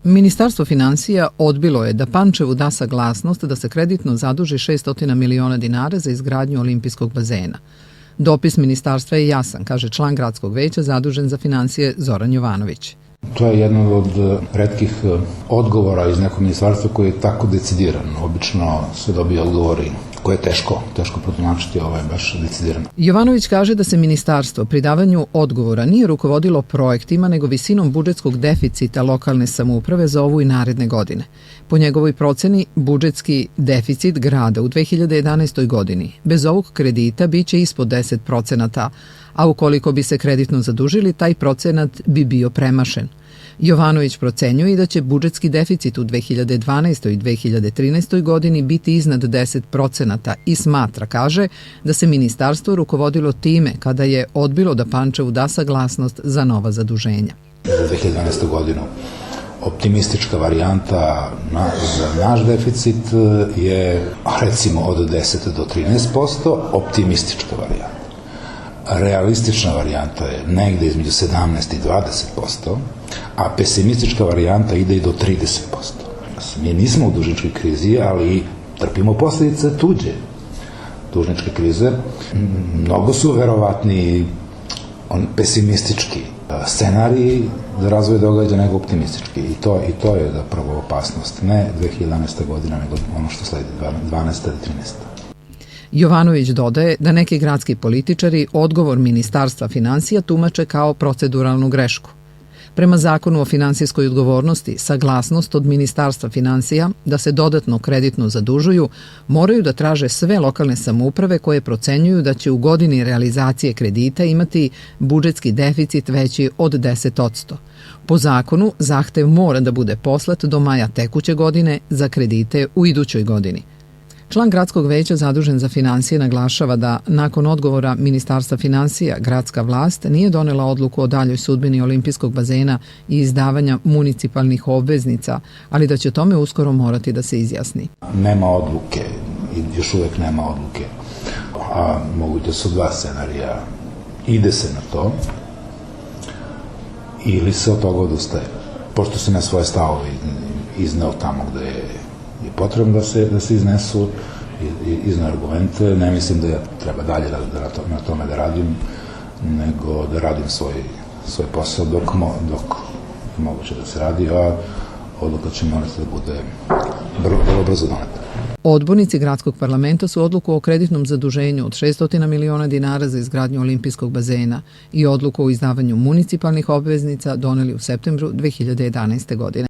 Ministarstvo finansija odbilo je da Pančevu da saglasnost da se kreditno zaduži 600 miliona dinara za izgradnju olimpijskog bazena. Dopis ministarstva je jasan, kaže član gradskog veća zadužen za finansije Zoran Jovanović. To je jedan od retkih odgovora iz nekog ministarstva koji je tako decidiran. Obično se dobije odgovori koje je teško protumačiti, ovo je baš decidirano. Jovanović kaže da se ministarstvo pri davanju odgovora nije rukovodilo projektima nego visinom budžetskog deficita lokalne samouprave za ovu i naredne godine. Po njegovoj proceni, budžetski deficit grada u 2011. godini bez ovog kredita biće ispod 10%, a ukoliko bi se kreditno zadužili, taj procenat bi bio premašen. Jovanović procenjuje da će budžetski deficit u 2012. i 2013. godini biti iznad 10% i smatra, kaže, da se ministarstvo rukovodilo time kada je odbilo da Pančevu da saglasnost za nova zaduženja. Za 2012. godinu optimistička varijanta za naš deficit je recimo od 10 do 13%, optimistička varijanta. Realistična varijanta je negde između 17 i 20%, a pesimistička varijanta ide i do 30%. Mi nismo u dužničkoj krizi, ali trpimo posljedice tuđe dužničke krize. Mnogo su verovatni pesimistički scenariji za razvoj događaja nego optimistički. I to je zapravo opasnost. Ne 2011. godina, nego ono što sledi, 12. i 13. Jovanović dodaje da neki gradski političari odgovor Ministarstva finansija tumače kao proceduralnu grešku. Prema zakonu o finansijskoj odgovornosti, saglasnost od Ministarstva finansija da se dodatno kreditno zadužuju moraju da traže sve lokalne samouprave koje procenjuju da će u godini realizacije kredita imati budžetski deficit veći od 10%. Po zakonu, zahtev mora da bude poslat do maja tekuće godine za kredite u idućoj godini. Član gradskog veća zadužen za finansije naglašava da nakon odgovora Ministarstva finansija gradska vlast nije donela odluku o daljoj sudbini olimpijskog bazena i izdavanja municipalnih obveznica, ali da će tome uskoro morati da se izjasni. Nema odluke i još uvek nema odluke, a moguće su dva scenarija. Ide se na to ili se od toga odustaje. Pošto se na svoje stavove izneo tamo gde je potrebno da se iznesu izneo argumente, ne mislim da ja treba dalje na tome da radim, nego da radim svoj posao dok je moguće da se radi, a odluka će morati da bude vrlo brzo doneta. Odbornici gradskog parlamenta su odluku o kreditnom zaduženju od 600 miliona dinara za izgradnju olimpijskog bazena i odluku o izdavanju municipalnih obveznica doneli u septembru 2011. godine.